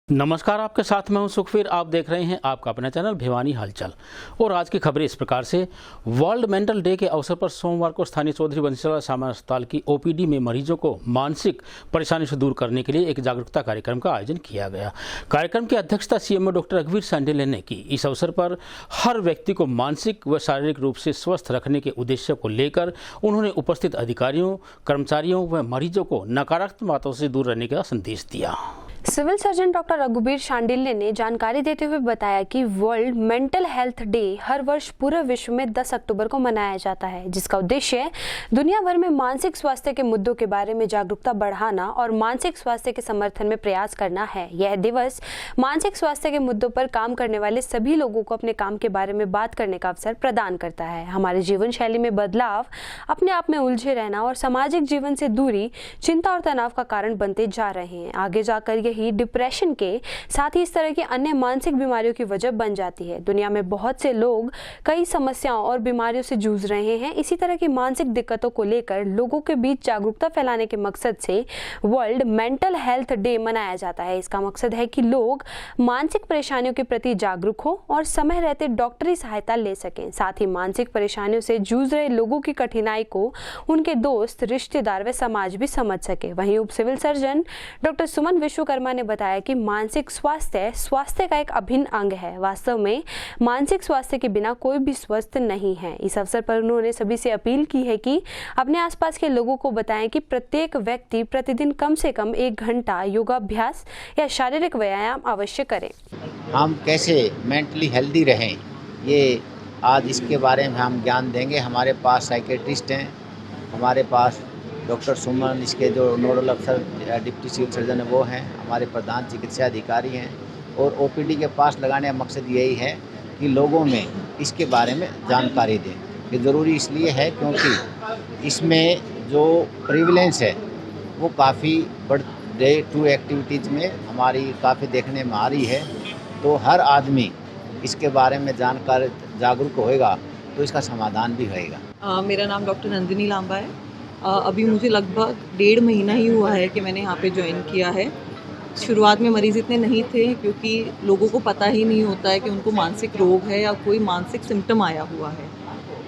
नमस्कार, आपके साथ मैं हूं सुखवीर। आप देख रहे हैं आपका अपना चैनल भिवानी हलचल। और आज की खबरें इस प्रकार से। वर्ल्ड मेंटल डे के अवसर पर सोमवार को स्थानीय चौधरी बंसीलाल सामान्य अस्पताल की ओपीडी में मरीजों को मानसिक परेशानी से दूर करने के लिए एक जागरूकता कार्यक्रम का आयोजन किया गया। कार्यक्रम की अध्यक्षता सीएमओ डॉक्टर रघुवीर शांडिल्य ने की। इस अवसर पर हर व्यक्ति को मानसिक व शारीरिक रूप से स्वस्थ रखने के उद्देश्य को लेकर उन्होंने उपस्थित अधिकारियों, कर्मचारियों व मरीजों को नकारात्मक बातों से दूर रहने का संदेश दिया। सिविल सर्जन डॉक्टर रघुवीर शांडिल्य ने जानकारी देते हुए बताया कि वर्ल्ड मेंटल हेल्थ डे हर वर्ष पूरे विश्व में 10 अक्टूबर को मनाया जाता है, जिसका उद्देश्य दुनिया भर में मानसिक स्वास्थ्य के मुद्दों के बारे में जागरूकता बढ़ाना और मानसिक स्वास्थ्य के समर्थन में प्रयास करना है। यह दिवस मानसिक स्वास्थ्य के मुद्दों पर काम करने वाले सभी लोगों को अपने काम के बारे में बात करने का अवसर प्रदान करता है। हमारे जीवन शैली में बदलाव, अपने आप में उलझे रहना और सामाजिक जीवन से दूरी चिंता और तनाव का कारण बनते जा रहे हैं। आगे जाकर ही डिप्रेशन के साथ ही इस तरह की अन्य मानसिक बीमारियों की वजह बन जाती है। दुनिया में बहुत से लोग कई समस्याओं और बीमारियों से जूझ रहे हैं। इसी तरह की मानसिक दिक्कतों को लेकर लोगों के बीच जागरूकता फैलाने के मकसद से वर्ल्ड मेंटल हेल्थ डे मनाया जाता है। इसका मकसद है कि लोग मानसिक परेशानियों के प्रति जागरूक हो और समय रहते डॉक्टरी सहायता ले सकें। साथ ही मानसिक परेशानियों से जूझ रहे लोगों की कठिनाई को उनके दोस्त, रिश्तेदार व समाज भी समझ सके। वहीं उप सिविल सर्जन डॉक्टर सुमन विश्वकर्मा ने बताया कि मानसिक स्वास्थ्य का एक अभिन्न अंग है। वास्तव में मानसिक स्वास्थ्य के बिना कोई भी स्वस्थ नहीं है। इस अवसर पर उन्होंने सभी से अपील की है कि अपने आसपास के लोगों को बताएं कि प्रत्येक व्यक्ति प्रतिदिन कम से कम 1 घंटा योगाभ्यास या शारीरिक व्यायाम अवश्य करें। हम कैसे मेंटली हेल्दी रहें, ये आज इसके बारे में हम ज्ञान देंगे। हमारे पास साइकेट्रिस्ट हैं, हमारे पास डॉक्टर सुमन, इसके जो नोडल अफसर डिप्टी सिविल सर्जन है वो हैं, हमारे प्रधान चिकित्सा अधिकारी हैं। और ओपीडी के पास लगाने का मकसद यही है कि लोगों में इसके बारे में जानकारी दें। ये ज़रूरी इसलिए है क्योंकि इसमें जो प्रिविलेंस है वो काफ़ी बढ़ डे टू एक्टिविटीज़ में हमारी काफ़ी देखने में आ रही है। तो हर आदमी इसके बारे में जानकार जागरूक होएगा तो इसका समाधान भी होएगा। मेरा नाम डॉक्टर नंदिनी लांबा है। अभी मुझे लगभग 1.5 महीना ही हुआ है कि मैंने यहाँ पे ज्वाइन किया है। शुरुआत में मरीज़ इतने नहीं थे क्योंकि लोगों को पता ही नहीं होता है कि उनको मानसिक रोग है या कोई मानसिक सिम्टम आया हुआ है।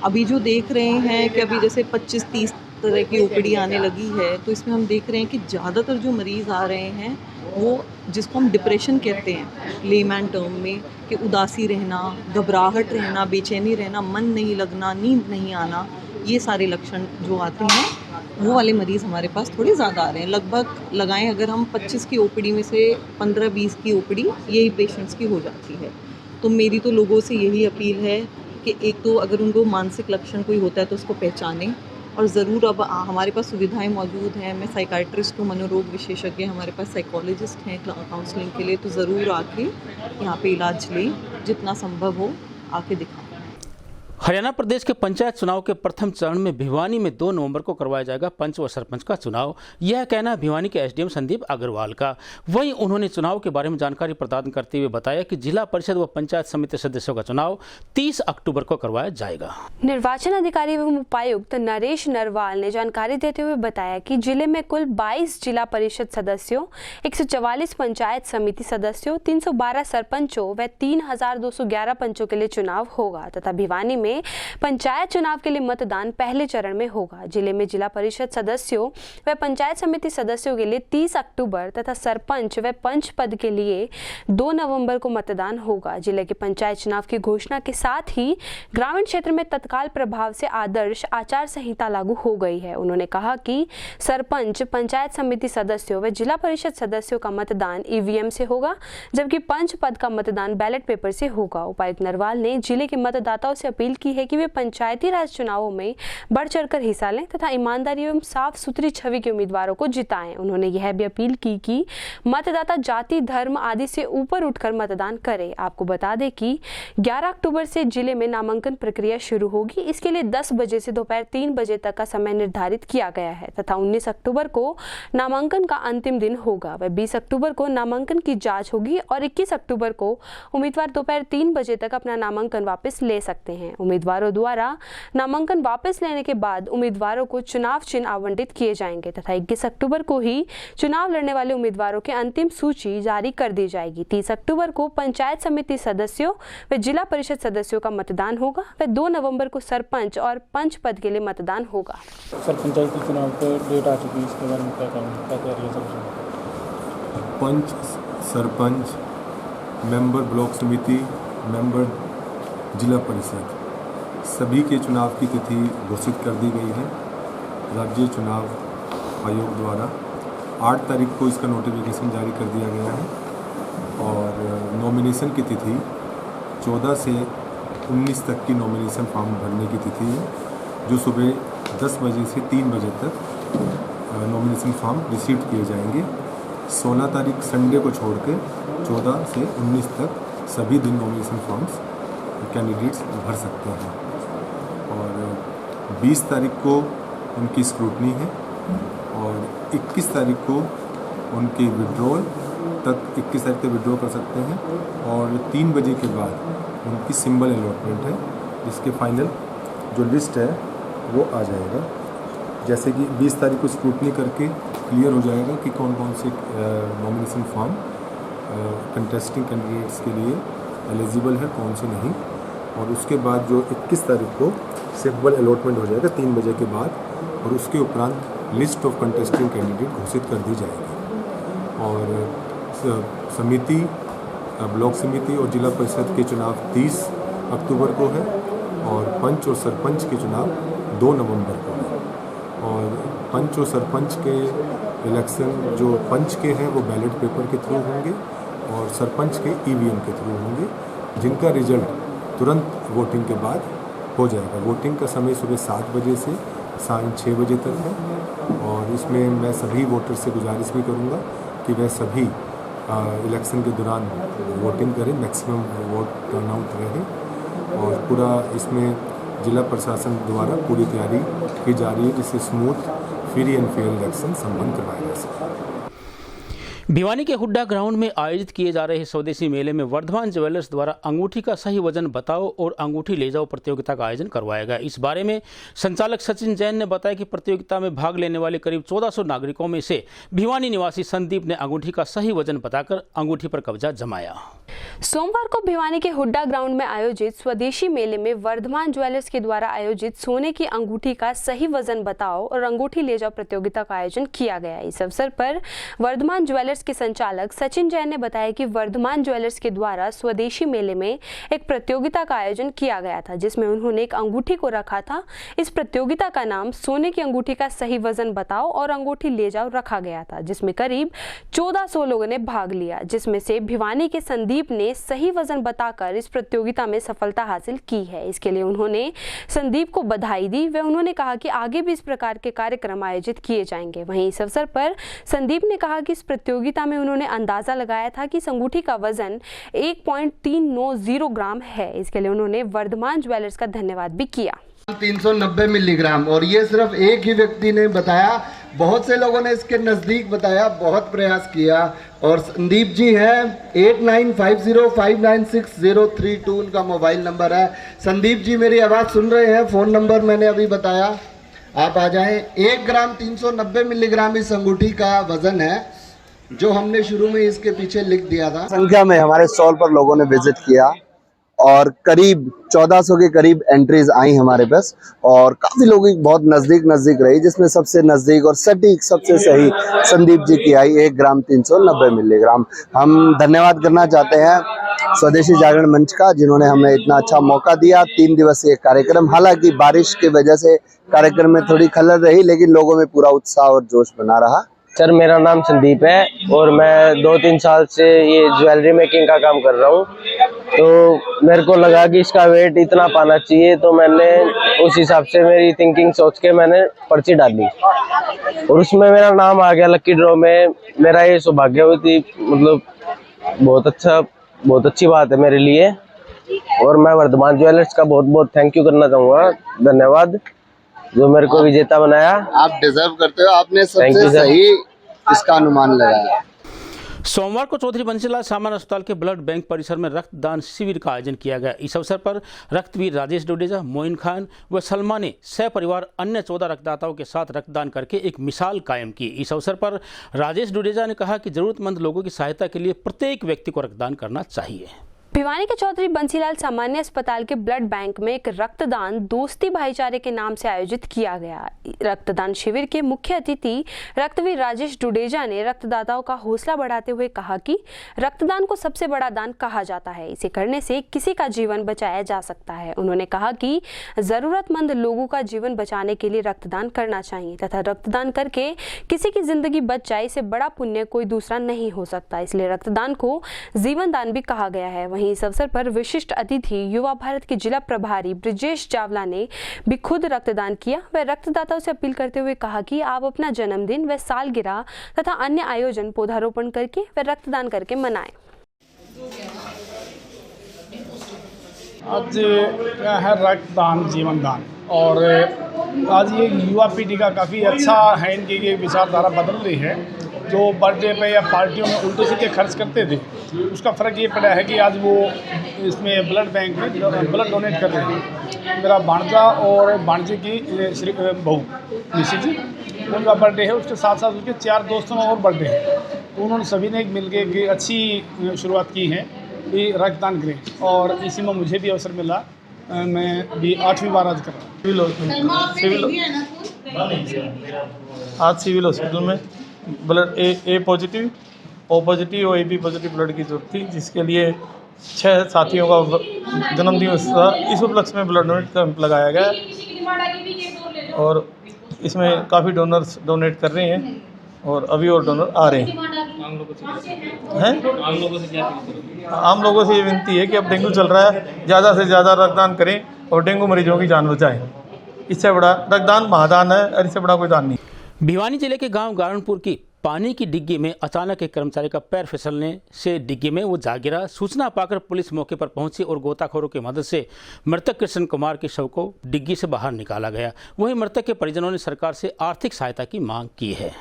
अभी जो देख रहे हैं कि अभी जैसे 25-30 तरह की ओपीडी आने लगी है, तो इसमें हम देख रहे हैं कि ज़्यादातर जो मरीज़ आ रहे हैं वो जिसको हम डिप्रेशन कहते हैं लेमैन टर्म में, कि उदासी रहना, घबराहट रहना, बेचैनी रहना, मन नहीं लगना, नींद नहीं आना, ये सारे लक्षण जो आते हैं वो वाले मरीज़ हमारे पास थोड़े ज़्यादा आ रहे हैं। लगभग लगाएं अगर हम 25 की ओपीडी में से 15-20 की ओपीडी यही पेशेंट्स की हो जाती है। तो मेरी तो लोगों से यही अपील है कि एक तो अगर उनको मानसिक लक्षण कोई होता है तो उसको पहचानें, और ज़रूर अब हमारे पास सुविधाएं मौजूद हैं। मैं साइकाइट्रिस्ट हूँ, मनोरोग विशेषज्ञ, हमारे पास साइकोलॉजिस्ट हैं काउंसलिंग के लिए। तो ज़रूर आके यहाँ पे इलाज लें, जितना संभव हो आके दिखाएं। हरियाणा प्रदेश के पंचायत चुनाव के प्रथम चरण में भिवानी में 2 नवंबर को करवाया जाएगा पंच व सरपंच का चुनाव। यह कहना है भिवानी के एसडीएम संदीप अग्रवाल का। वहीं उन्होंने चुनाव के बारे में जानकारी प्रदान करते हुए बताया कि जिला परिषद व पंचायत समिति सदस्यों का चुनाव 30 अक्टूबर को करवाया जाएगा। निर्वाचन अधिकारी एवं उपायुक्त नरेश नरवाल ने जानकारी देते हुए बताया कि जिले में कुल 22 जिला परिषद सदस्यों, 144 पंचायत समिति सदस्यों, 312 सरपंचों व 3211 पंचों के लिए चुनाव होगा तथा भिवानी में पंचायत चुनाव के लिए मतदान पहले चरण में होगा। जिले में जिला परिषद सदस्यों व पंचायत समिति सदस्यों के लिए 30 अक्टूबर तथा सरपंच व पंच पद के लिए 2 नवंबर को मतदान होगा। जिले के पंचायत चुनाव की घोषणा के साथ ही ग्रामीण क्षेत्र में तत्काल प्रभाव से आदर्श आचार संहिता लागू हो गई है। उन्होंने कहा कि सरपंच, पंचायत समिति सदस्यों व जिला परिषद सदस्यों का मतदान ईवीएम से होगा, जबकि पंच पद का मतदान बैलेट पेपर से होगा। उपायुक्त नरवाल ने जिले के मतदाताओं से अपील की है कि वे पंचायती राज चुनावों में बढ़ चढ़कर हिस्सा लें तथा ईमानदारी एवं साफ सुथरी छवि के उम्मीदवारों को जिताएं। उन्होंने यह भी अपील की कि मतदाता जाति, धर्म आदि से ऊपर उठकर मतदान करें। आपको बता दें कि 11 अक्टूबर से जिले में नामांकन प्रक्रिया शुरू होगी। इसके लिए 10 बजे से दोपहर 3 बजे तक का समय निर्धारित किया गया है तथा 19 अक्टूबर को नामांकन का अंतिम दिन होगा व 20 अक्टूबर को नामांकन की जांच होगी और 21 अक्टूबर को उम्मीदवार दोपहर 3 बजे तक अपना नामांकन वापस ले सकते हैं। उम्मीदवारों द्वारा नामांकन वापस लेने के बाद उम्मीदवारों को चुनाव चिन्ह आवंटित किए जाएंगे तथा 21 अक्टूबर को ही चुनाव लड़ने वाले उम्मीदवारों की अंतिम सूची जारी कर दी जाएगी। 30 अक्टूबर को पंचायत समिति सदस्यों व जिला परिषद सदस्यों का मतदान होगा व 2 नवंबर को सरपंच और पंच पद के लिए मतदान होगा। सर पंचायती चुनाव पर डेट आ चुकी है, इसके बारे में क्या तैयारी है सर? पंच, सरपंच, मेंबर ब्लॉक समिति, मेंबर जिला परिषद सभी के चुनाव की तिथि घोषित कर दी गई है। राज्य चुनाव आयोग द्वारा 8 तारीख को इसका नोटिफिकेशन जारी कर दिया गया है और नॉमिनेशन की तिथि 14 से 19 तक की नॉमिनेशन फॉर्म भरने की तिथि है, जो सुबह 10 बजे से 3 बजे तक नॉमिनेशन फॉर्म रिसीव किए जाएंगे। 16 तारीख संडे को छोड़ के 14 से 19 तक सभी दिन नॉमिनेशन फॉर्म्स कैंडिडेट्स भर सकते हैं और 20 तारीख को उनकी स्क्रूटनी है और 21 तारीख को उनकी विड्रॉल तक 21 तारीख तक विड्रॉ कर सकते हैं और 3 बजे के बाद उनकी सिंबल अलॉटमेंट है, जिसके फाइनल जो लिस्ट है वो आ जाएगा। जैसे कि 20 तारीख को स्क्रूटनी करके क्लियर हो जाएगा कि कौन कौन से नॉमिनेशन फॉर्म कंटेस्टिंग कैंडिडेट्स के लिए एलिजिबल है, कौन से नहीं, और उसके बाद जो 21 तारीख को सिंबल अलॉटमेंट हो जाएगा 3 बजे के बाद और उसके उपरांत लिस्ट ऑफ कंटेस्टिंग कैंडिडेट घोषित कर दी जाएगी। और समिति, ब्लॉक समिति और जिला परिषद के चुनाव 30 अक्टूबर को है और पंच और सरपंच के चुनाव 2 नवंबर को है। और पंच और सरपंच के इलेक्शन जो पंच के हैं वो बैलेट पेपर के थ्रू होंगे और सरपंच के ईवीएम के थ्रू होंगे, जिनका रिजल्ट तुरंत वोटिंग के बाद हो जाएगा। वोटिंग का समय सुबह 7 बजे से शाम 6 बजे तक है और इसमें मैं सभी वोटर से गुजारिश भी करूंगा कि वह सभी इलेक्शन के दौरान वोटिंग करें, मैक्सिमम वोट टर्नआउट रहे और पूरा इसमें जिला प्रशासन द्वारा पूरी तैयारी की जा रही है जिससे smooth, free and fair election संपन्न करवाया जा सके। भिवानी के हुड्डा ग्राउंड में आयोजित किए जा रहे स्वदेशी मेले में वर्धमान ज्वेलर्स द्वारा अंगूठी का सही वजन बताओ और अंगूठी ले जाओ प्रतियोगिता का आयोजन करवाया गया। इस बारे में संचालक सचिन जैन ने बताया कि प्रतियोगिता में भाग लेने वाले करीब 1400 नागरिकों में से भिवानी निवासी संदीप ने अंगूठी का सही वजन बताकर अंगूठी पर कब्जा जमाया। सोमवार को भिवानी के हुड्डा ग्राउंड में आयोजित स्वदेशी मेले में वर्धमान ज्वेलर्स के द्वारा आयोजित सोने की अंगूठी का सही वजन बताओ और अंगूठी ले जाओ प्रतियोगिता का आयोजन किया गया। इस अवसर पर वर्धमान ज्वेलर्स के संचालक सचिन जैन ने बताया कि वर्धमान ज्वेलर्स के द्वारा स्वदेशी मेले में एक प्रतियोगिता का आयोजन किया गया था, जिसमें उन्होंने एक अंगूठी को रखा था। इस प्रतियोगिता का नाम सोने की अंगूठी का सही वजन बताओ और अंगूठी ले जाओ रखा गया था, जिसमें करीब 1400 लोगों ने भाग लिया, जिसमें से भिवानी के संदीप ने सही वजन बताकर इस प्रतियोगिता में सफलता हासिल की है। इसके लिए उन्होंने संदीप को बधाई दी व उन्होंने कहा कि आगे भी इस प्रकार के कार्यक्रम आयोजित किए जाएंगे। वहीं इस अवसर पर संदीप ने कहा कि इस प्रतियोगिता में उन्होंने अंदाजा लगाया था कि इस अंगूठी का वजन 1.390 ग्राम है। इसके लिए उन्होंने वर्धमान ज्वेलर्स का धन्यवाद भी किया। 390 मिलीग्राम, और ये सिर्फ एक ही व्यक्ति ने बताया, बहुत से लोगों ने इसके नज़दीक बताया, बहुत प्रयास किया। और संदीप जी हैं 8950596032 उनका मोबाइल नंबर है। संदीप जी मेरी आवाज़ सुन रहे हैं, फ़ोन नंबर मैंने अभी बताया, आप आ जाएं। 1 ग्राम 390 मिलीग्राम इस अंगूठी का वजन है, जो हमने शुरू में इसके पीछे लिख दिया था। संख्या में हमारे स्टॉल पर लोगों ने विजिट किया और करीब 1400 के करीब एंट्रीज आई हमारे पास और काफी लोगों की बहुत नजदीक रही, जिसमें सबसे नजदीक और सटीक सबसे सही संदीप जी की आई 1 ग्राम 390 मिलीग्राम। हम धन्यवाद करना चाहते हैं स्वदेशी जागरण मंच का, जिन्होंने हमें इतना अच्छा मौका दिया। 3 दिवसीय कार्यक्रम, हालांकि बारिश की वजह से कार्यक्रम में थोड़ी खलल रही, लेकिन लोगों में पूरा उत्साह और जोश बना रहा। सर मेरा नाम संदीप है और मैं 2-3 साल से ये ज्वेलरी मेकिंग का काम कर रहा हूँ। तो मेरे को लगा कि इसका वेट इतना पाना चाहिए, तो मैंने उस हिसाब से मेरी थिंकिंग सोच के मैंने पर्ची डाली और उसमें मेरा नाम आ गया लकी ड्रॉ में। मेरा ये सौभाग्य हुई थी, मतलब बहुत अच्छी बात है मेरे लिए और मैं वर्धमान ज्वेलर्स का बहुत थैंक यू करना चाहूँगा। धन्यवाद जो मेरे को विजेता बनाया। आप डिजर्व करते हो, आपने सबसे सही इसका अनुमान लगाया। सोमवार को चौधरी बंसीलाल सामान्य अस्पताल के ब्लड बैंक परिसर में रक्तदान शिविर का आयोजन किया गया। इस अवसर पर रक्तवीर राजेश डुडेजा, मोइन खान व सलमा ने सहपरिवार अन्य 14 रक्तदाताओं के साथ रक्तदान करके एक मिसाल कायम की। इस अवसर पर राजेश डुडेजा ने कहा कि जरूरतमंद लोगों की सहायता के लिए प्रत्येक व्यक्ति को रक्तदान करना चाहिए। भिवानी के चौधरी बंसीलाल सामान्य अस्पताल के ब्लड बैंक में एक रक्तदान दोस्ती भाईचारे के नाम से आयोजित किया गया। रक्तदान शिविर के मुख्य अतिथि रक्तवीर राजेश डुडेजा ने रक्तदाताओं का हौसला बढ़ाते हुए कहा कि रक्तदान को सबसे बड़ा दान कहा जाता है। इसे करने से किसी का जीवन बचाया जा सकता है। उन्होंने कहा कि जरूरतमंद लोगों का जीवन बचाने के लिए रक्तदान करना चाहिए तथा रक्तदान करके किसी की जिंदगी बच जाए, इससे बड़ा पुण्य कोई दूसरा नहीं हो सकता। इसलिए रक्तदान को जीवन दान भी कहा गया है। वहीं इस अवसर पर विशिष्ट अतिथि युवा भारत के जिला प्रभारी ब्रिजेश चावला ने भी खुद रक्तदान किया। वह रक्तदाताओं से अपील करते हुए कहा कि आप अपना जन्मदिन व सालगिरह तथा अन्य आयोजन पौधारोपण करके व रक्तदान करके मनाएं। आज क्या है रक्तदान जीवन दान, और आज ये युवा पीढ़ी का काफ़ी अच्छा है, इनकी ये विचारधारा बदल रही है। जो बर्थडे पे या पार्टियों में उल्टे सीधे खर्च करते थे, उसका फ़र्क ये पड़ा है कि आज वो इसमें ब्लड बैंक में ब्लड डोनेट कर रहे हैं। मेरा भांजा और भांजे की श्री बहू निशी जी, उनका बर्थडे है, उसके साथ साथ उसके 4 दोस्तों का और बर्थडे है। तो उन्होंने सभी ने मिल के एक अच्छी शुरुआत की है कि रक्तदान करें, और इसी में मुझे भी अवसर मिला। मैं भी 8वीं बार आज कर रहा हूँ सिविल हॉस्पिटल में blood A positive, O positive और AB पॉजिटिव ब्लड की जरूरत थी, जिसके लिए 6 साथियों का जन्मदिवस था। इस उपलक्ष्य में ब्लड डोनेट कैंप लगाया गया और इसमें काफ़ी डोनर्स डोनेट कर रहे हैं और अभी और डोनर आ रहे हैं। आम लोगों से ये विनती है कि अब डेंगू चल रहा है, ज़्यादा से ज़्यादा रक्तदान करें और डेंगू मरीजों की जान बचाएं। इससे बड़ा रक्तदान महादान है और इससे बड़ा कोई दान नहीं। भिवानी जिले के गांव गारणपुर की पानी की डिग्गी में अचानक एक कर्मचारी का पैर फिसलने से डिग्गी में वो जा गिरा। सूचना पाकर पुलिस मौके पर पहुंची और गोताखोरों की मदद से मृतक कृष्ण कुमार के शव को डिग्गी से बाहर निकाला गया। वहीं मृतक के परिजनों ने सरकार से आर्थिक सहायता की मांग की है।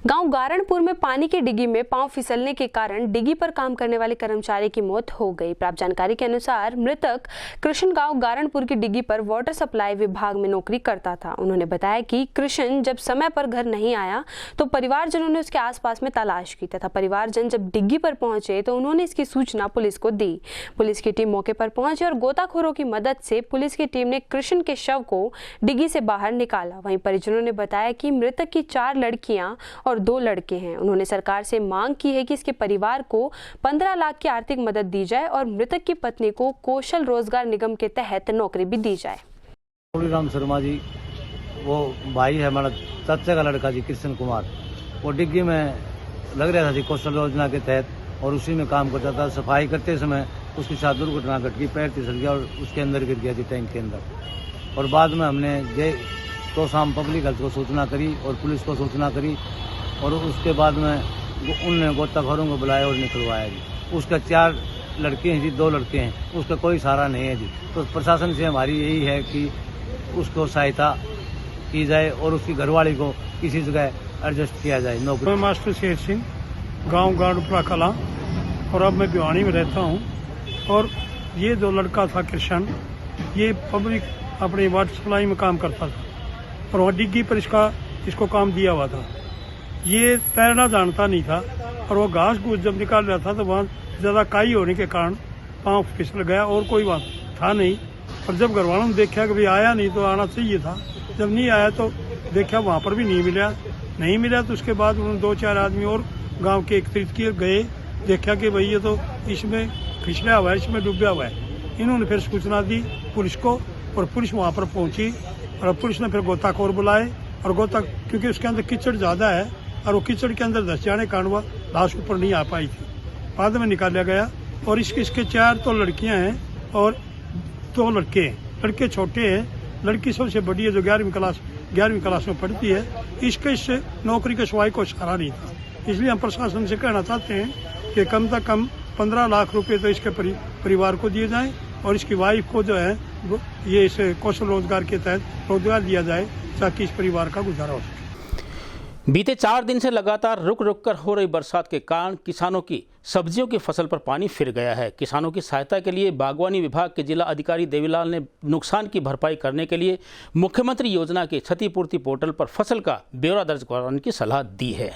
गांव गारणपुर में पानी की डिग्गी में पांव फिसलने के कारण डिग्गी पर काम करने वाले कर्मचारी की मौत हो गई। प्राप्त जानकारी के अनुसार मृतक कृष्ण गांव गारणपुर की डिग्गी पर वाटर सप्लाई विभाग में नौकरी करता था। उन्होंने बताया कि कृष्ण जब समय पर घर नहीं आया तो परिवारजनों ने उसके आसपास में तलाश की तथा परिवारजन जब डिग्गी पर पहुंचे तो उन्होंने इसकी सूचना पुलिस को दी। पुलिस की टीम मौके पर पहुंची और गोताखोरों की मदद से पुलिस की टीम ने कृष्ण के शव को डिग्गी से बाहर निकाला। वहीं परिजनों ने बताया कि मृतक की 4 लड़कियां और 2 लड़के हैं। उन्होंने सरकार से मांग की है कि इसके परिवार को 15 लाख की आर्थिक मदद दी जाए और मृतक की पत्नी को कौशल रोजगार निगम के तहत नौकरी भी दी जाए। राम शर्मा जी, वो भाई है हमारा चाचा का लड़का जी कृष्ण कुमार, वो डिग्गी में लग रहा था जी कौशल योजना के तहत, और उसी में काम करता था। सफाई करते समय उसके साथ दुर्घटना घट गई, पैर फिसल गया और उसके अंदर गिर गया जी टैंक के अंदर। और बाद में हमने तो शाम पब्लिक हेल्थ को सूचना करी और पुलिस को सूचना करी, और उसके बाद में उनने गोताखोरों को बुलाया और निकलवाया जी। उसका 4 लड़के हैं जी, 2 लड़के हैं, उसका कोई सहारा नहीं है जी। तो प्रशासन से हमारी यही है कि उसको सहायता की जाए और उसकी घरवाली को किसी जगह एडजस्ट किया जाए नौकरी। मैं मास्टर शेर सिंह, गांव गाड़पुरा कला, और अब मैं भिवानी में रहता हूं। और ये जो लड़का था कृष्ण, ये पब्लिक अपनी वाटर सप्लाई में काम करता था और वहाँ डिग्गी पर इसको काम दिया हुआ था। ये तैरना जानता नहीं था और वो घास घूस जब निकाल रहा था तो वहाँ ज़्यादा काई होने के कारण पाँव फिसल गया और कोई वहाँ था नहीं। और जब घर वालों ने देखा कि भाई आया नहीं तो आना चाहिए था, जब नहीं आया तो देखा वहाँ पर भी नहीं मिला तो उसके बाद उन्होंने 2-4 आदमी और गांव के एकत्रित किए, गए, देखा कि भाई ये तो इसमें फिसला हुआ है, इसमें डूबा हुआ है। इन्होंने फिर सूचना दी पुलिस को और पुलिस वहाँ पर पहुँची और पुलिस ने फिर गोताखोर बुलाए और क्योंकि उसके अंदर कीचड़ ज़्यादा है और वो कीचड़ के अंदर धस जाने के कारण वह लाश ऊपर नहीं आ पाई थी, बाद में निकाला गया। और इसके 4 तो लड़कियां हैं और 2 लड़के हैं। लड़के छोटे हैं, लड़की सबसे बड़ी है जो 11वीं क्लास में पढ़ती है। इसके इस नौकरी के सिवाय कोई सहारा नहीं था। इसलिए हम प्रशासन से कहना चाहते हैं कि कम से कम 15 लाख रुपए तो इसके परिवार को दिए जाएं और इसकी वाइफ को जो है ये इस कौशल रोजगार के तहत रोजगार दिया जाए ताकि इस परिवार का गुजारा हो सके। बीते 4 दिन से लगातार रुक रुक कर हो रही बरसात के कारण किसानों की सब्जियों की फसल पर पानी फिर गया है। किसानों की सहायता के लिए बागवानी विभाग के जिला अधिकारी देवीलाल ने नुकसान की भरपाई करने के लिए मुख्यमंत्री योजना के क्षतिपूर्ति पोर्टल पर फसल का ब्यौरा दर्ज कराने की सलाह दी है।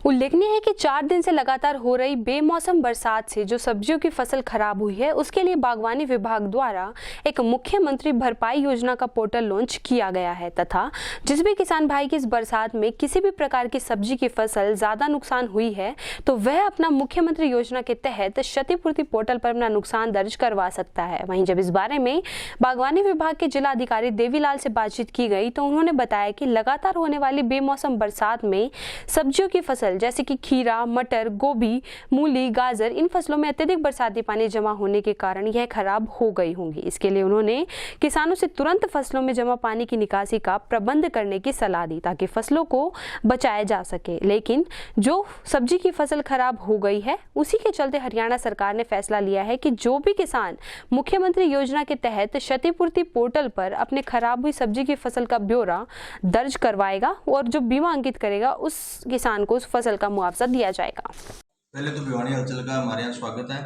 उल्लेखनीय है कि 4 दिन से लगातार हो रही बेमौसम बरसात से जो सब्जियों की फसल खराब हुई है, उसके लिए बागवानी विभाग द्वारा एक मुख्यमंत्री भरपाई योजना का पोर्टल लॉन्च किया गया है तथा जिस भी किसान भाई की इस बरसात में किसी भी प्रकार की सब्जी की फसल ज्यादा नुकसान हुई है तो वह अपना मुख्यमंत्री योजना के तहत क्षतिपूर्ति पोर्टल पर अपना नुकसान दर्ज करवा सकता है। वहीं जब इस बारे में बागवानी विभाग के जिला अधिकारी देवीलाल से बातचीत की गई तो उन्होंने बताया कि लगातार होने वाली बेमौसम बरसात में सब्जियों की फसल जैसे कि खीरा, मटर, गोभी, मूली, गाजर, इन फसलों में अत्यधिक बरसाती पानी जमा होने के कारण यह खराब हो गई होंगी। इसके लिए उन्होंने किसानों से तुरंत फसलों में जमा पानी की निकासी का प्रबंध करने की सलाह दी ताकि फसलों को बचाया जा सके। लेकिन जो सब्जी की फसल खराब हो गई है, उसी के चलते हरियाणा सरकार ने फैसला लिया है कि जो भी किसान मुख्यमंत्री योजना के तहत क्षतिपूर्ति पोर्टल पर अपने खराब हुई सब्जी की फसल का ब्यौरा दर्ज करवाएगा और जो बीमा अंकित करेगा उस किसान को उस फसल का मुआवजा दिया जाएगा। पहले तो भिवानी हलचल का हमारे यहाँ स्वागत है।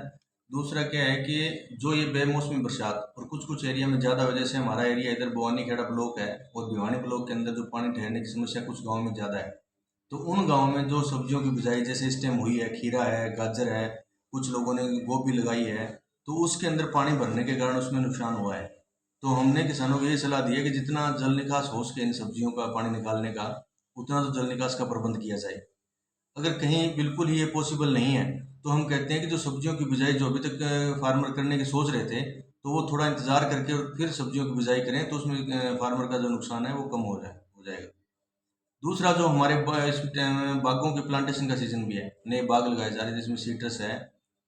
दूसरा क्या है कि जो ये बेमौसमी बरसात और कुछ एरिया में ज़्यादा वजह से हमारा एरिया इधर भवानी खेड़ा ब्लॉक है और भिवानी ब्लॉक के अंदर जो पानी ठहरने की समस्या कुछ गाँव में ज़्यादा है, तो उन गाँव में जो सब्जियों की बिजाई जैसे इस टाइम हुई है, खीरा है, गाजर है, कुछ लोगों ने गोभी लगाई है, तो उसके अंदर पानी भरने के कारण उसमें नुकसान हुआ है। तो हमने किसानों को ये सलाह दी है कि जितना जल निकास हो सके इन सब्जियों का पानी निकालने का, उतना तो जल निकास का प्रबंध किया जाए। अगर कहीं बिल्कुल ही ये पॉसिबल नहीं है तो हम कहते हैं कि जो सब्जियों की बिजाई जो अभी तक फार्मर करने की सोच रहे थे तो वो थोड़ा इंतज़ार करके और फिर सब्जियों की बिजाई करें तो उसमें फार्मर का जो नुकसान है वो कम हो जाएगा। दूसरा, जो हमारे इस बागों के प्लांटेशन का सीजन भी है, नए बाग लगाए जा रहे हैं जिसमें सीट्रस है,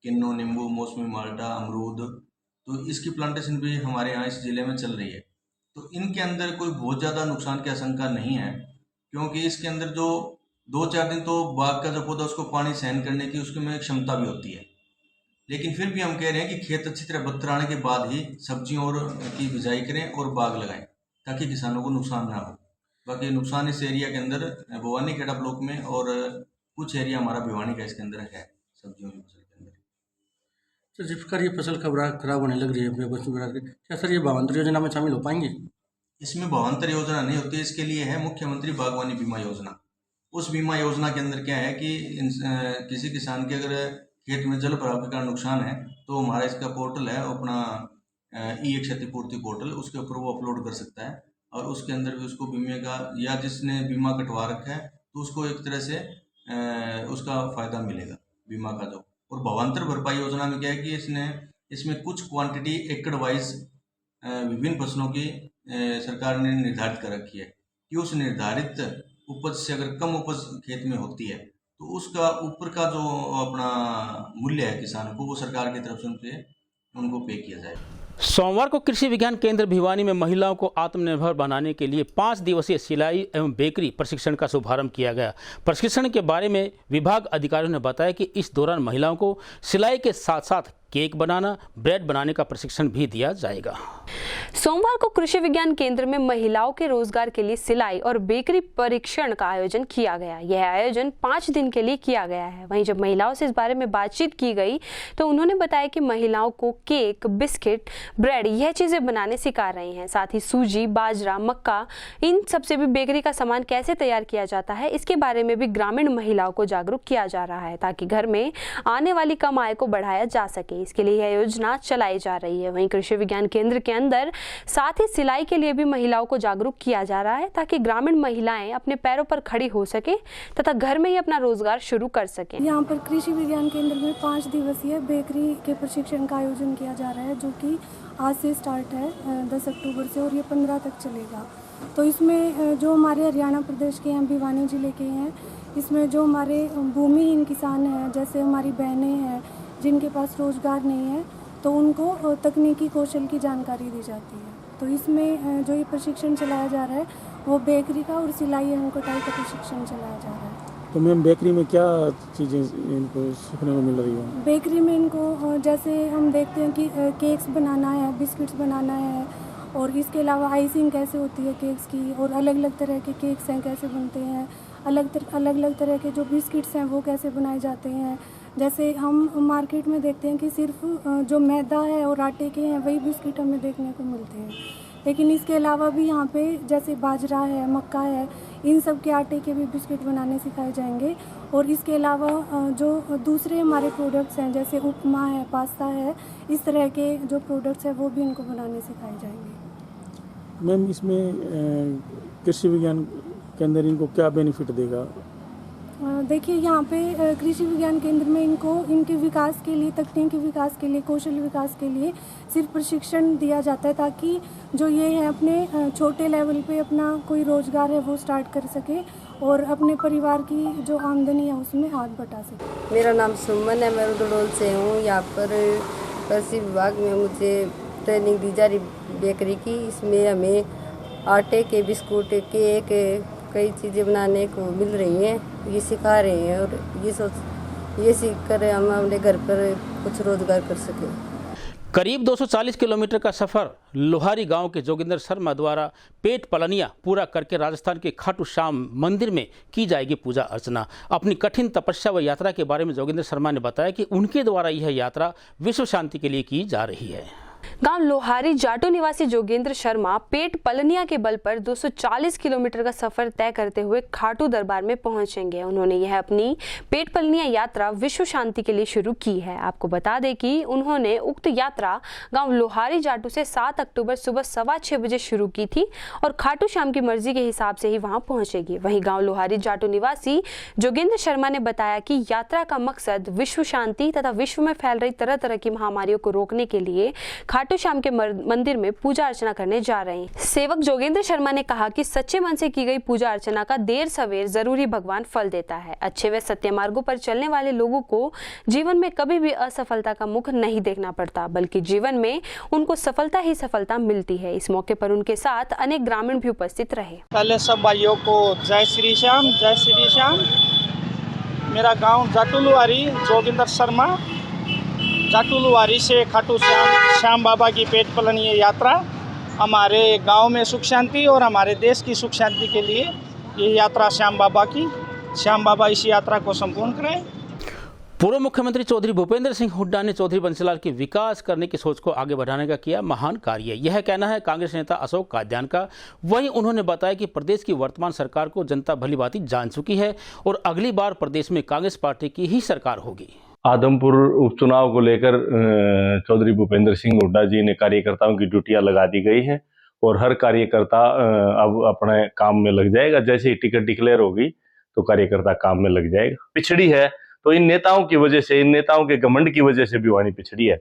किन्नू, नींबू, मौसमी माल्टा, अमरूद, तो इसकी प्लांटेशन भी हमारे यहाँ इस ज़िले में चल रही है। तो इनके अंदर कोई बहुत ज़्यादा नुकसान की आशंका नहीं है क्योंकि इसके अंदर जो 2-4 दिन तो बाग का जो पौधा उसको पानी सहन करने की उसके में क्षमता भी होती है, लेकिन फिर भी हम कह रहे हैं कि खेत अच्छी तरह बत्तर आने के बाद ही सब्जियों और की बिजाई करें और बाग लगाएं ताकि किसानों को नुकसान ना हो। बाकी नुकसान इस एरिया के अंदर भवानी खेड़ा ब्लॉक में और कुछ एरिया हमारा भिवानी का इसके अंदर है सब्जियों की फसल के अंदर। सर, जिस प्रकार ये फसल खराब होने लग रही है, क्या सर ये भावांतर योजना में शामिल हो पाएंगे? इसमें भावांतर योजना नहीं होती, इसके लिए है मुख्यमंत्री बागवानी बीमा योजना। उस बीमा योजना के अंदर क्या है कि किसी किसान के अगर खेत में जल भराव के कारण नुकसान है तो हमारा इसका पोर्टल है अपना क्षतिपूर्ति पोर्टल, उसके ऊपर वो अपलोड कर सकता है और उसके अंदर भी उसको बीमे का या जिसने बीमा कटवा रखा है तो उसको एक तरह से उसका फ़ायदा मिलेगा बीमा का जो। और भावांतर भरपाई योजना में क्या है कि इसमें कुछ क्वांटिटी एकड़ वाइज विभिन्न फसलों की सरकार ने निर्धारित कर रखी है कि उस निर्धारित उपज से अगर कम उपज खेत में होती है तो उसका ऊपर का जो अपना मूल्य है किसानों को वो सरकार की तरफ से उनको पे किया जाएगा। सोमवार को कृषि विज्ञान केंद्र भिवानी में महिलाओं को आत्मनिर्भर बनाने के लिए 5 दिवसीय सिलाई एवं बेकरी प्रशिक्षण का शुभारंभ किया गया। प्रशिक्षण के बारे में विभाग अधिकारियों ने बताया कि इस दौरान महिलाओं को सिलाई के साथ साथ केक बनाना, ब्रेड बनाने का प्रशिक्षण भी दिया जाएगा। सोमवार को कृषि विज्ञान केंद्र में महिलाओं के रोजगार के लिए सिलाई और बेकरी परीक्षण का आयोजन किया गया। यह आयोजन 5 दिन के लिए किया गया है। वहीं जब महिलाओं से इस बारे में बातचीत की गई तो उन्होंने बताया कि महिलाओं को केक, बिस्किट, ब्रेड यह चीजें बनाने सिखा रही हैं। साथ ही सूजी, बाजरा, मक्का इन सबसे भी बेकरी का सामान कैसे तैयार किया जाता है इसके बारे में भी ग्रामीण महिलाओं को जागरूक किया जा रहा है ताकि घर में आने वाली कम आय को बढ़ाया जा सके। इसके लिए यह योजना चलाई जा रही है। वहीं कृषि विज्ञान केंद्र के अंदर साथ ही सिलाई के लिए भी महिलाओं को जागरूक किया जा रहा है ताकि ग्रामीण महिलाएं अपने पैरों पर खड़ी हो सके तथा घर में ही अपना रोजगार शुरू कर सकें। यहाँ पर कृषि विज्ञान केंद्र में 5 दिवसीय बेकरी के प्रशिक्षण का आयोजन किया जा रहा है जो कि आज से स्टार्ट है 10 अक्टूबर से और ये 15 तक चलेगा। तो इसमें जो हमारे हरियाणा प्रदेश के हैं, भिवानी जिले के हैं, इसमें जो हमारे भूमिहीन किसान हैं, जैसे हमारी बहनें हैं जिनके पास रोजगार नहीं है, तो उनको तकनीकी कौशल की जानकारी दी जाती है। तो इसमें जो ये प्रशिक्षण चलाया जा रहा है वो बेकरी का और सिलाई एवं कटाई का प्रशिक्षण चलाया जा रहा है। तो मैम बेकरी में क्या चीज़ें इनको सीखने को मिल रही है? बेकरी में इनको जैसे हम देखते हैं कि केक्स बनाना है, बिस्किट्स बनाना है और इसके अलावा आइसिंग कैसे होती है केक्स की और अलग अलग तरह के केक्स हैं कैसे बनते हैं, अलग अलग तरह के जो बिस्किट्स हैं वो कैसे बनाए जाते हैं। जैसे हम मार्केट में देखते हैं कि सिर्फ जो मैदा है और आटे के हैं वही बिस्किट हमें देखने को मिलते हैं, लेकिन इसके अलावा भी यहाँ पे जैसे बाजरा है, मक्का है, इन सब के आटे के भी बिस्किट बनाने सिखाए जाएंगे। और इसके अलावा जो दूसरे हमारे प्रोडक्ट्स हैं जैसे उपमा है, पास्ता है, इस तरह के जो प्रोडक्ट्स हैं वो भी इनको बनाने सिखाए जाएंगे। मैम, इसमें कृषि विज्ञान केंद्र इनको क्या बेनिफिट देगा? देखिए, यहाँ पे कृषि विज्ञान केंद्र में इनको इनके विकास के लिए, तकनीकी विकास के लिए, कौशल विकास के लिए सिर्फ प्रशिक्षण दिया जाता है ताकि जो ये है अपने छोटे लेवल पे अपना कोई रोज़गार है वो स्टार्ट कर सके और अपने परिवार की जो आमदनी है उसमें हाथ बटा सके। मेरा नाम सुमन है, मैं रुडोल से हूँ। यहाँ पर कृषि विभाग में मुझे ट्रेनिंग दी जा रही बेकरी की। इसमें हमें आटे के, बिस्कुट, केक, कई चीज़ें बनाने को मिल रही हैं, ये सिखा रहे हैं और ये सीख कर हम अपने घर पर कुछ रोजगार कर सकें। करीब 240 किलोमीटर का सफर लोहारी गांव के जोगिंदर शर्मा द्वारा पेट पलनिया पूरा करके राजस्थान के खाटू श्याम मंदिर में की जाएगी पूजा अर्चना। अपनी कठिन तपस्या व यात्रा के बारे में जोगिंदर शर्मा ने बताया कि उनके द्वारा यह यात्रा विश्व शांति के लिए की जा रही है। गांव लोहारी जाटो निवासी जोगेंद्र शर्मा पेट पलनिया के बल पर 240 किलोमीटर का सफर तय करते हुए खाटू दरबार में पहुंचेंगे। उन्होंने यह अपनी पेट पलनिया यात्रा विश्व शांति के लिए शुरू की है। आपको बता दें कि उन्होंने उक्त यात्रा गांव लोहारी जाटू से 7 अक्टूबर सुबह 6:15 बजे शुरू की थी और खाटू श्याम की मर्जी के हिसाब से ही वहां पहुंचेगी। वहीं गांव लोहारी जाटू निवासी जोगेंद्र शर्मा ने बताया कि यात्रा का मकसद विश्व शांति तथा विश्व में फैल रही तरह तरह की महामारियों को रोकने के लिए खाटू श्याम के मंदिर में पूजा अर्चना करने जा रहे हैं। सेवक जोगेंद्र शर्मा ने कहा कि सच्चे मन से की गई पूजा अर्चना का देर सवेर जरूर ही भगवान फल देता है। अच्छे व सत्य मार्गों पर चलने वाले लोगों को जीवन में कभी भी असफलता का मुख नहीं देखना पड़ता, बल्कि जीवन में उनको सफलता ही सफलता मिलती है। इस मौके पर उनके साथ अनेक ग्रामीण भी उपस्थित रहे। पहले सब भाइयों को जय श्री श्याम, जय श्री श्याम। मेरा गाँव जाटुलुवारी, जोगिंदर शर्मा। जाटुलुवारी से खाटू श्याम बाबा की पेट पलनिया यात्रा हमारे गांव में सुख शांति और हमारे देश की सुख शांति के लिए ये यात्रा श्याम बाबा इस यात्रा को संपूर्ण करें। पूर्व मुख्यमंत्री चौधरी भूपेंद्र सिंह हुड्डा ने चौधरी बंसीलाल की विकास करने की सोच को आगे बढ़ाने का किया महान कार्य। यह कहना है कांग्रेस नेता अशोक काद्यान का। वहीं उन्होंने बताया कि प्रदेश की वर्तमान सरकार को जनता भली भांति जान चुकी है और अगली बार प्रदेश में कांग्रेस पार्टी की ही सरकार होगी। आदमपुर उपचुनाव को लेकर चौधरी भूपेंद्र सिंह हुड्डा जी ने कार्यकर्ताओं की ड्यूटियां लगा दी गई हैं और हर कार्यकर्ता अब अपने काम में लग जाएगा। जैसे ही टिकट डिक्लेयर होगी तो कार्यकर्ता काम में लग जाएगा। पिछड़ी है तो इन नेताओं की वजह से, इन नेताओं के घमंड की वजह से भिवानी पिछड़ी है,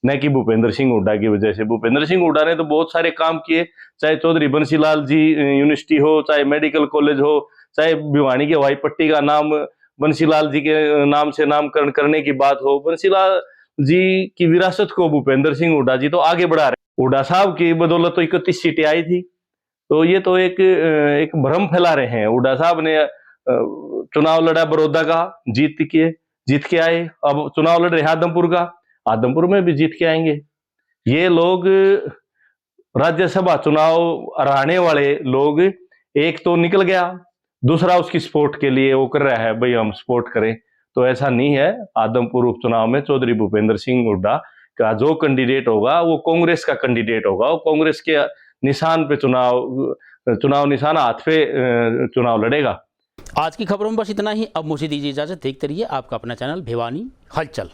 न कि भूपेंद्र सिंह हुड्डा की वजह से। भूपेंद्र सिंह हुड्डा ने तो बहुत सारे काम किए, चाहे चौधरी बंसीलाल जी यूनिवर्सिटी हो, चाहे मेडिकल कॉलेज हो, चाहे भिवानी की हवाई पट्टी का नाम बंसीलाल जी के नाम से नामकरण करने की बात हो। बंसीलाल जी की विरासत को भूपेंद्र सिंह हुड्डा जी तो आगे बढ़ा रहे। हुड्डा साहब की बदौलत तो 31 सीटें आई थी, तो ये तो एक भ्रम फैला रहे हैं। हुड्डा साहब ने चुनाव लड़ा बड़ौदा का, जीत के आए। अब चुनाव लड़ रहे आदमपुर का, आदमपुर में भी जीत के आएंगे। ये लोग राज्यसभा चुनाव हराने वाले लोग, एक तो निकल गया, दूसरा उसकी सपोर्ट के लिए वो कर रहा है भाई हम सपोर्ट करें। तो ऐसा नहीं है। आदमपुर उपचुनाव में चौधरी भूपेंद्र सिंह हुड्डा का जो कैंडिडेट होगा वो कांग्रेस का कैंडिडेट होगा। वो कांग्रेस के निशान पे चुनाव निशान हाथ पे चुनाव लड़ेगा। आज की खबरों में बस इतना ही। अब मुझे दीजिए इजाजत। देखते रहिए आपका अपना चैनल भिवानी हलचल।